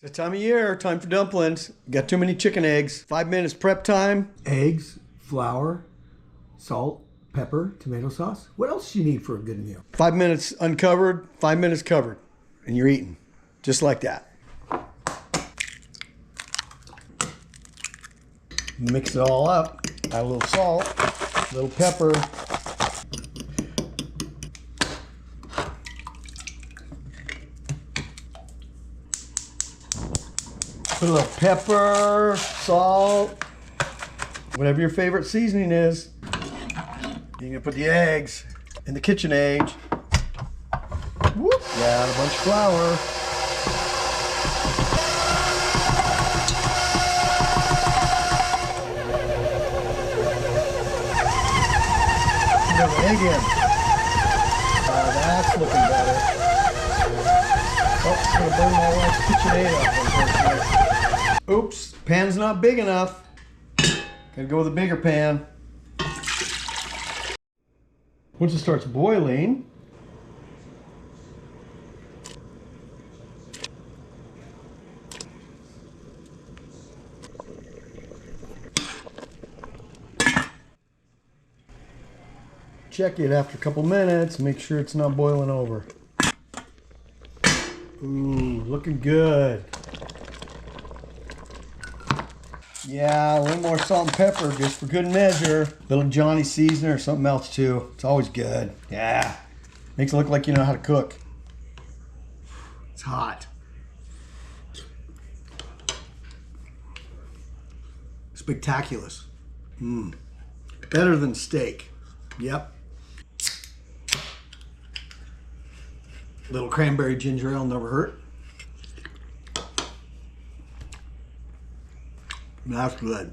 It's the time of year, time for dumplings. Got too many chicken eggs. 5 minutes prep time. Eggs, flour, salt, pepper, tomato sauce. What else do you need for a good meal? 5 minutes uncovered, 5 minutes covered. And you're eating. Just like that. Mix it all up. Add a little salt, a little pepper. Put a little pepper, salt, whatever your favorite seasoning is. You're gonna put the eggs in the KitchenAid. Whoop, add a bunch of flour. Put the egg in. That's looking better. Oh, it's gonna burn my wife's KitchenAid up. Oops, pan's not big enough. Gotta go with a bigger pan. Once it starts boiling, check it after a couple minutes, make sure it's not boiling over. Ooh, looking good. Yeah, a little more salt and pepper just for good measure. Little Johnny seasoner or something else too. It's always good. Yeah. Makes it look like you know how to cook. It's hot. Spectaculous. Better than steak. Yep. Little cranberry ginger ale never hurt. That's good.